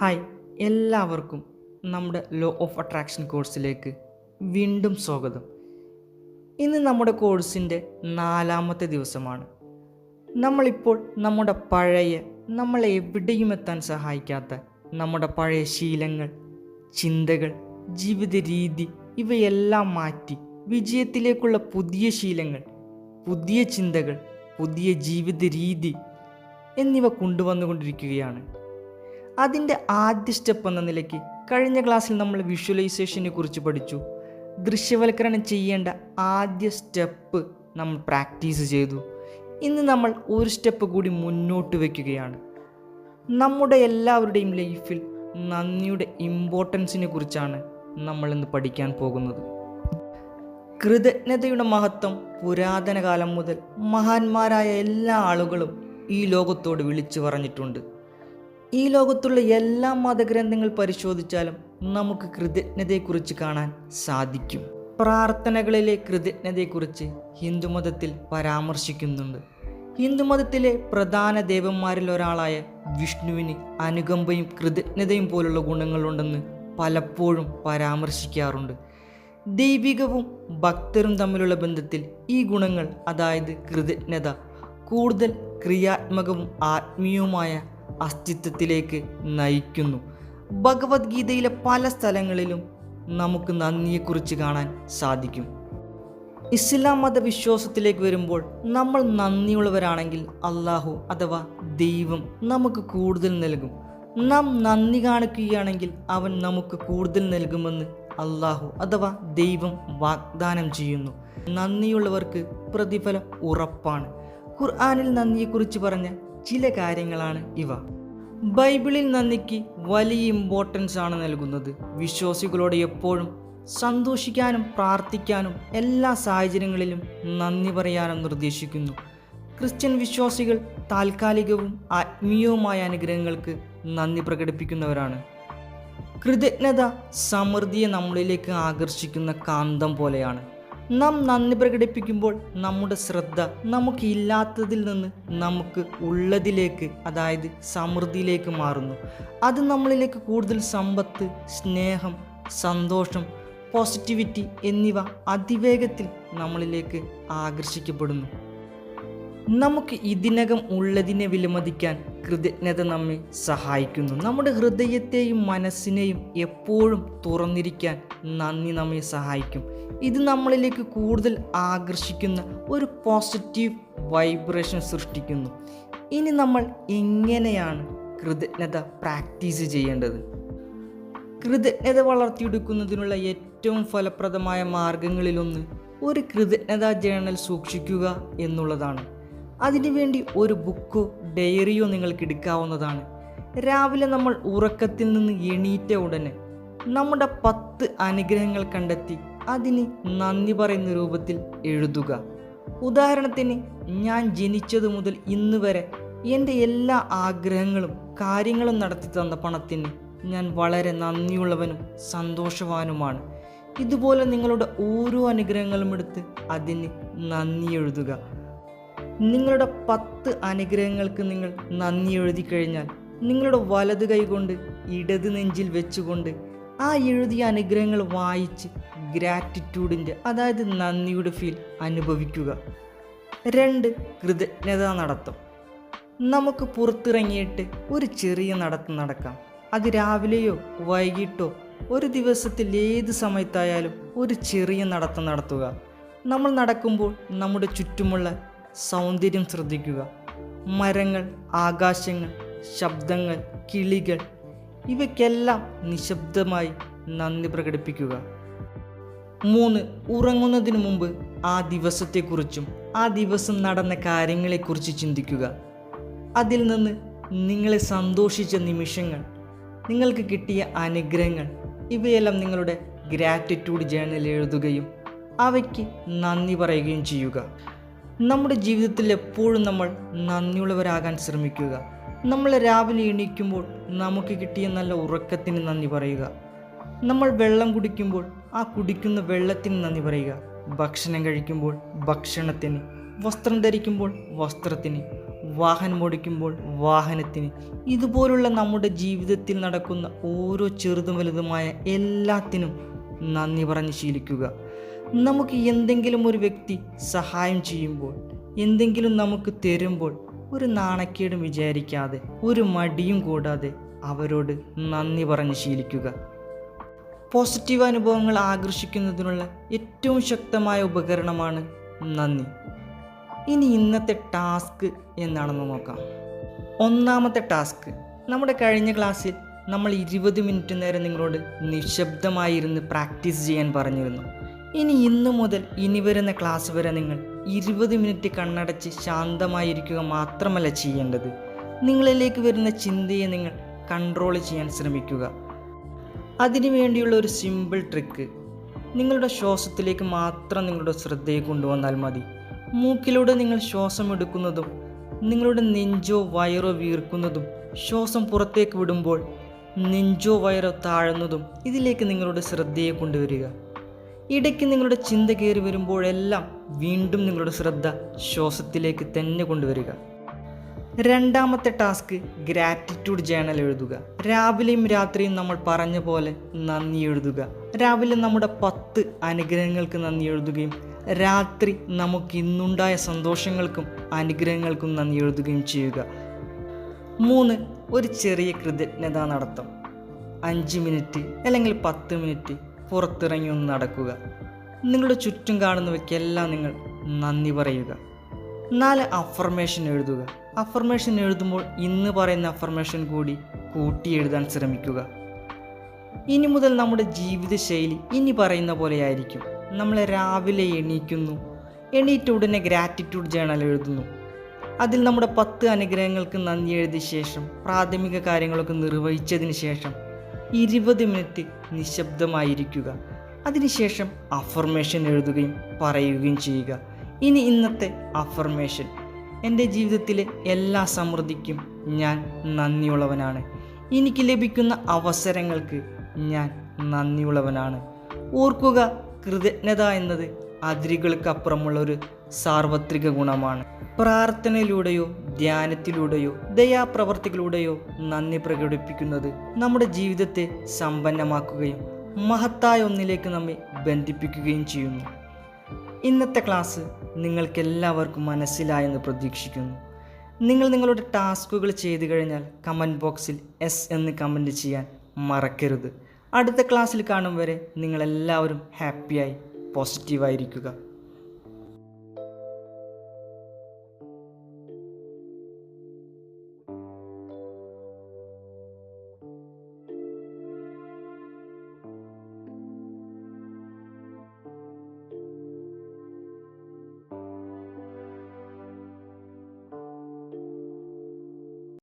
Hi, എല്ലാവർക്കും നമ്മുടെ law of attraction കോഴ്സിലേക്ക് വീണ്ടും സ്വാഗതം. ഇന്ന് നമ്മുടെ കോഴ്സിൻ്റെ 4-ാമത്തെ ദിവസമാണ്. നമ്മളിപ്പോൾ നമ്മുടെ പഴയ, നമ്മളെ എവിടെയും എത്താൻ സഹായിക്കാത്ത നമ്മുടെ പഴയ ശീലങ്ങൾ, ചിന്തകൾ, ജീവിത രീതി ഇവയെല്ലാം മാറ്റി വിജയത്തിലേക്കുള്ള പുതിയ ശീലങ്ങൾ, പുതിയ ചിന്തകൾ, പുതിയ ജീവിത രീതി എന്നിവ കൊണ്ടുവന്നുകൊണ്ടിരിക്കുകയാണ്. അതിൻ്റെ ആദ്യ സ്റ്റെപ്പ് എന്ന നിലയ്ക്ക് കഴിഞ്ഞ ക്ലാസ്സിൽ നമ്മൾ വിഷ്വലൈസേഷനെ കുറിച്ച് പഠിച്ചു. ദൃശ്യവൽക്കരണം ചെയ്യേണ്ട ആദ്യ സ്റ്റെപ്പ് നമ്മൾ പ്രാക്ടീസ് ചെയ്തു. ഇന്ന് നമ്മൾ ഒരു സ്റ്റെപ്പ് കൂടി മുന്നോട്ട് വയ്ക്കുകയാണ്. നമ്മുടെ എല്ലാവരുടെയും ലൈഫിൽ നന്ദിയുടെ ഇമ്പോർട്ടൻസിനെ കുറിച്ചാണ് നമ്മൾ ഇന്ന് പഠിക്കാൻ പോകുന്നത്. കൃതജ്ഞതയുടെ മഹത്വം പുരാതന കാലം മുതൽ മഹാന്മാരായ എല്ലാ ആളുകളും ഈ ലോകത്തോട് വിളിച്ചു പറഞ്ഞിട്ടുണ്ട്. ഈ ലോകത്തുള്ള എല്ലാ മതഗ്രന്ഥങ്ങൾ പരിശോധിച്ചാലും നമുക്ക് കൃതജ്ഞതയെക്കുറിച്ച് കാണാൻ സാധിക്കും. പ്രാർത്ഥനകളിലെ കൃതജ്ഞതയെക്കുറിച്ച് ഹിന്ദുമതത്തിൽ പരാമർശിക്കുന്നുണ്ട്. ഹിന്ദുമതത്തിലെ പ്രധാന ദേവന്മാരിൽ ഒരാളായ വിഷ്ണുവിന് അനുകമ്പയും കൃതജ്ഞതയും പോലുള്ള ഗുണങ്ങളുണ്ടെന്ന് പലപ്പോഴും പരാമർശിക്കാറുണ്ട്. ദൈവികവും ഭക്തരും തമ്മിലുള്ള ബന്ധത്തിൽ ഈ ഗുണങ്ങൾ, അതായത് കൃതജ്ഞത, കൂടുതൽ ക്രിയാത്മകവും ആത്മീയവുമായ അസ്തിത്വത്തിലേക്ക് നയിക്കുന്നു. ഭഗവത്ഗീതയിലെ പല സ്ഥലങ്ങളിലും നമുക്ക് നന്ദിയെക്കുറിച്ച് കാണാൻ സാധിക്കും. ഇസ്ലാം മതവിശ്വാസത്തിലേക്ക് വരുമ്പോൾ നമ്മൾ നന്ദിയുള്ളവരാണെങ്കിൽ അള്ളാഹു അഥവാ ദൈവം നമുക്ക് കൂടുതൽ നൽകും. നാം നന്ദി കാണിക്കുകയാണെങ്കിൽ അവൻ നമുക്ക് കൂടുതൽ നൽകുമെന്ന് അള്ളാഹു അഥവാ ദൈവം വാഗ്ദാനം ചെയ്യുന്നു. നന്ദിയുള്ളവർക്ക് പ്രതിഫലം ഉറപ്പാണ്. ഖുർആനിൽ നന്ദിയെക്കുറിച്ച് പറഞ്ഞ ചില കാര്യങ്ങളാണ് ഇവ. ബൈബിളിൽ നന്ദിക്ക് വലിയ ഇമ്പോർട്ടൻസ് ആണ് നൽകുന്നത്. വിശ്വാസികളോട് എപ്പോഴും സന്തോഷിക്കാനും പ്രാർത്ഥിക്കാനും എല്ലാ സാഹചര്യങ്ങളിലും നന്ദി പറയാനും നിർദ്ദേശിക്കുന്നു. ക്രിസ്ത്യൻ വിശ്വാസികൾ താൽക്കാലികവും ആത്മീയവുമായ അനുഗ്രഹങ്ങൾക്ക് നന്ദി പ്രകടിപ്പിക്കുന്നവരാണ്. കൃതജ്ഞത സമൃദ്ധിയെ നമ്മളിലേക്ക് ആകർഷിക്കുന്ന കാന്തം പോലെയാണ്. നാം നന്ദി പ്രകടിപ്പിക്കുമ്പോൾ നമ്മുടെ ശ്രദ്ധ നമുക്ക് ഇല്ലാത്തതിൽ നിന്ന് നമുക്ക് ഉള്ളതിലേക്ക്, അതായത് സമൃദ്ധിയിലേക്ക് മാറുന്നു. അത് നമ്മളിലേക്ക് കൂടുതൽ സമ്പത്ത്, സ്നേഹം, സന്തോഷം, പോസിറ്റിവിറ്റി എന്നിവ അതിവേഗത്തിൽ നമ്മളിലേക്ക് ആകർഷിക്കപ്പെടുന്നു. നമുക്ക് ഇതിനകം ഉള്ളതിനെ വിലമതിക്കാൻ കൃതജ്ഞത നമ്മെ സഹായിക്കുന്നു. നമ്മുടെ ഹൃദയത്തെയും മനസ്സിനെയും എപ്പോഴും തുറന്നിരിക്കാൻ നന്ദി നമ്മെ സഹായിക്കും. ഇത് നമ്മളിലേക്ക് കൂടുതൽ ആകർഷിക്കുന്ന ഒരു പോസിറ്റീവ് വൈബ്രേഷൻ സൃഷ്ടിക്കുന്നു. ഇനി നമ്മൾ എങ്ങനെയാണ് കൃതജ്ഞത പ്രാക്ടീസ് ചെയ്യേണ്ടത്? കൃതജ്ഞത വളർത്തിയെടുക്കുന്നതിനുള്ള ഏറ്റവും ഫലപ്രദമായ മാർഗങ്ങളിലൊന്ന് ഒരു കൃതജ്ഞതാ ജേർണൽ സൂക്ഷിക്കുക എന്നുള്ളതാണ്. അതിനുവേണ്ടി ഒരു ബുക്കോ ഡയറിയോ നിങ്ങൾക്ക് എടുക്കാവുന്നതാണ്. രാവിലെ നമ്മൾ ഉറക്കത്തിൽ നിന്ന് എണീറ്റ ഉടനെ നമ്മുടെ 10 അനുഗ്രഹങ്ങൾ കണ്ടെത്തി അതിന് നന്ദി പറയുന്ന രൂപത്തിൽ എഴുതുക. ഉദാഹരണത്തിന്, ഞാൻ ജനിച്ചതു മുതൽ ഇന്ന് വരെ എൻ്റെ എല്ലാ ആഗ്രഹങ്ങളും കാര്യങ്ങളും നടത്തി തന്ന പണത്തിന് ഞാൻ വളരെ നന്ദിയുള്ളവനും സന്തോഷവാനുമാണ്. ഇതുപോലെ നിങ്ങളുടെ ഓരോ അനുഗ്രഹങ്ങളും എടുത്ത് അതിന് നന്ദി എഴുതുക. നിങ്ങളുടെ 10 അനുഗ്രഹങ്ങൾക്ക് നിങ്ങൾ നന്ദി എഴുതി കഴിഞ്ഞാൽ നിങ്ങളുടെ വലത് കൈ കൊണ്ട് ഇടത് നെഞ്ചിൽ വെച്ചുകൊണ്ട് ആ എഴുതിയ അനുഗ്രഹങ്ങൾ വായിച്ച് ഗ്രാറ്റിറ്റ്യൂഡിൻ്റെ, അതായത് നന്ദിയുടെ ഫീൽ അനുഭവിക്കുക. 2. കൃതജ്ഞതാ നടത്തം. നമുക്ക് പുറത്തിറങ്ങിയിട്ട് ഒരു ചെറിയ നടത്തം നടക്കാം. അത് രാവിലെയോ വൈകിട്ടോ ഒരു ദിവസത്തിൽ ഏത് സമയത്തായാലും ഒരു ചെറിയ നടത്തം നടത്തുക. നമ്മൾ നടക്കുമ്പോൾ നമ്മുടെ ചുറ്റുമുള്ള സൗന്ദര്യം ശ്രദ്ധിക്കുക. മരങ്ങൾ, ആകാശങ്ങൾ, ശബ്ദങ്ങൾ, കിളികൾ, ഇവയ്ക്കെല്ലാം നിശബ്ദമായി നന്ദി പ്രകടിപ്പിക്കുക. 3. ഉറങ്ങുന്നതിന് മുമ്പ് ആ ദിവസത്തെക്കുറിച്ചും ആ ദിവസം നടന്ന കാര്യങ്ങളെക്കുറിച്ച് ചിന്തിക്കുക. അതിൽ നിന്ന് നിങ്ങളെ സന്തോഷിച്ച നിമിഷങ്ങൾ, നിങ്ങൾക്ക് കിട്ടിയ അനുഗ്രഹങ്ങൾ, ഇവയെല്ലാം നിങ്ങളുടെ ഗ്രാറ്റിറ്റ്യൂഡ് ജേർണലിൽ എഴുതുകയും അവയ്ക്ക് നന്ദി പറയുകയും ചെയ്യുക. നമ്മുടെ ജീവിതത്തിൽ എപ്പോഴും നമ്മൾ നന്ദിയുള്ളവരാകാൻ ശ്രമിക്കുക. നമ്മൾ രാവിലെ എണീക്കുമ്പോൾ നമുക്ക് കിട്ടിയ നല്ല ഉറക്കത്തിന് നന്ദി പറയുക. നമ്മൾ വെള്ളം കുടിക്കുമ്പോൾ ആ കുടിക്കുന്ന വെള്ളത്തിന് നന്ദി പറയുക. ഭക്ഷണം കഴിക്കുമ്പോൾ ഭക്ഷണത്തിന്, വസ്ത്രം ധരിക്കുമ്പോൾ വസ്ത്രത്തിന്, വാഹനം ഓടിക്കുമ്പോൾ വാഹനത്തിന്, ഇതുപോലുള്ള നമ്മുടെ ജീവിതത്തിൽ നടക്കുന്ന ഓരോ ചെറുതും വലുതുമായ എല്ലാത്തിനും നന്ദി പറഞ്ഞ് ശീലിക്കുക. നമുക്ക് എന്തെങ്കിലും ഒരു വ്യക്തി സഹായം ചെയ്യുമ്പോൾ, എന്തെങ്കിലും നമുക്ക് തരുമ്പോൾ ഒരു നാണക്കേടും വിചാരിക്കാതെ, ഒരു മടിയും കൂടാതെ അവരോട് നന്ദി പറഞ്ഞ് ശീലിക്കുക. പോസിറ്റീവ് അനുഭവങ്ങൾ ആകർഷിക്കുന്നതിനുള്ള ഏറ്റവും ശക്തമായ ഉപകരണമാണ് നന്ദി. ഇനി ഇന്നത്തെ ടാസ്ക് എന്താണെന്ന് നോക്കാം. ഒന്നാമത്തെ ടാസ്ക്, നമ്മുടെ കഴിഞ്ഞ ക്ലാസ്സിൽ നമ്മൾ 20 മിനിറ്റ് നേരം നിങ്ങളോട് നിശബ്ദമായിരുന്ന് പ്രാക്ടീസ് ചെയ്യാൻ പറഞ്ഞിരുന്നു. ഇനി ഇന്നു മുതൽ ഇനി വരുന്ന ക്ലാസ് വരെ നിങ്ങൾ 20 മിനിറ്റ് കണ്ണടച്ച് ശാന്തമായിരിക്കുക മാത്രമല്ല ചെയ്യേണ്ടത്, നിങ്ങളിലേക്ക് വരുന്ന ചിന്തയെ നിങ്ങൾ കൺട്രോൾ ചെയ്യാൻ ശ്രമിക്കുക. അതിനു വേണ്ടിയുള്ള ഒരു സിമ്പിൾ ട്രിക്ക്, നിങ്ങളുടെ ശ്വാസത്തിലേക്ക് മാത്രം നിങ്ങളുടെ ശ്രദ്ധയെ കൊണ്ടുവന്നാൽ മതി. മൂക്കിലൂടെ നിങ്ങൾ ശ്വാസം എടുക്കുന്നതും നിങ്ങളുടെ നെഞ്ചോ വയറോ വീർക്കുന്നതും ശ്വാസം പുറത്തേക്ക് വിടുമ്പോൾ നെഞ്ചോ വയറോ താഴുന്നതും ഇതിലേക്ക് നിങ്ങളുടെ ശ്രദ്ധയെ കൊണ്ടുവരിക. ഇടയ്ക്ക് നിങ്ങളുടെ ചിന്ത കയറി വരുമ്പോഴെല്ലാം വീണ്ടും നിങ്ങളുടെ ശ്രദ്ധ ശ്വാസത്തിലേക്ക് തന്നെ കൊണ്ടുവരിക. രണ്ടാമത്തെ ടാസ്ക്, ഗ്രാറ്റിറ്റ്യൂഡ് ജേണൽ എഴുതുക. രാവിലെയും രാത്രിയും നമ്മൾ പറഞ്ഞ പോലെ നന്ദി എഴുതുക. രാവിലെ നമ്മുടെ 10 അനുഗ്രഹങ്ങൾക്ക് നന്ദി എഴുതുകയും രാത്രി നമുക്ക് ഇന്നുണ്ടായ സന്തോഷങ്ങൾക്കും അനുഗ്രഹങ്ങൾക്കും നന്ദി എഴുതുകയും ചെയ്യുക. 3, ഒരു ചെറിയ കൃതജ്ഞതാ നടത്തം. 5 മിനിറ്റ് അല്ലെങ്കിൽ 10 മിനിറ്റ് പുറത്തിറങ്ങി ഒന്ന് നടക്കുക. നിങ്ങളുടെ ചുറ്റും കാണുന്നവയ്ക്കെല്ലാം നിങ്ങൾ നന്ദി പറയുക. 4, അഫർമേഷൻ എഴുതുക. അഫർമേഷൻ എഴുതുമ്പോൾ ഇന്ന് പറയുന്ന അഫർമേഷൻ കൂടി കൂട്ടി എഴുതാൻ ശ്രമിക്കുക. ഇനി മുതൽ നമ്മുടെ ജീവിതശൈലി ഇനി പറയുന്ന പോലെയായിരിക്കും. നമ്മൾ രാവിലെ എണീക്കുന്നു, എണീറ്റ ഉടനെ ഗ്രാറ്റിറ്റ്യൂഡ് ജേണൽ എഴുതുന്നു. അതിൽ നമ്മുടെ 10 അനുഗ്രഹങ്ങൾക്ക് നന്ദി എഴുതിയ ശേഷം, പ്രാഥമിക കാര്യങ്ങളൊക്കെ നിർവഹിച്ചതിന് ശേഷം 20 മിനിറ്റ് നിശബ്ദമായിരിക്കുക. അതിനുശേഷം അഫർമേഷൻ എഴുതുകയും പറയുകയും ചെയ്യുക. ഇനി ഇന്നത്തെ അഫർമേഷൻ, എൻ്റെ ജീവിതത്തിലെ എല്ലാ സമൃദ്ധിക്കും ഞാൻ നന്ദിയുള്ളവനാണ്. എനിക്ക് ലഭിക്കുന്ന അവസരങ്ങൾക്ക് ഞാൻ നന്ദിയുള്ളവനാണ്. ഓർക്കുക, കൃതജ്ഞത എന്നത് അതിരുകൾക്കപ്പുറമുള്ള ഒരു സാർവത്രിക ഗുണമാണ്. പ്രാർത്ഥനയിലൂടെയോ ധ്യാനത്തിലൂടെയോ ദയാപ്രവർത്തികളിലൂടെയോ നന്ദി പ്രകടിപ്പിക്കുന്നത് നമ്മുടെ ജീവിതത്തെ സമ്പന്നമാക്കുകയും മഹത്തായ ഒന്നിലേക്ക് നമ്മെ ബന്ധിപ്പിക്കുകയും ചെയ്യുന്നു. ഇന്നത്തെ ക്ലാസ് നിങ്ങൾക്കെല്ലാവർക്കും മനസ്സിലായെന്ന് പ്രതീക്ഷിക്കുന്നു. നിങ്ങൾ നിങ്ങളുടെ ടാസ്കുകൾ ചെയ്തു കഴിഞ്ഞാൽ കമൻറ്റ് ബോക്സിൽ എസ് എന്ന് കമൻറ്റ് ചെയ്യാൻ മറക്കരുത്. അടുത്ത ക്ലാസ്സിൽ കാണും വരെ നിങ്ങളെല്ലാവരും ഹാപ്പിയായി പോസിറ്റീവായിരിക്കുക.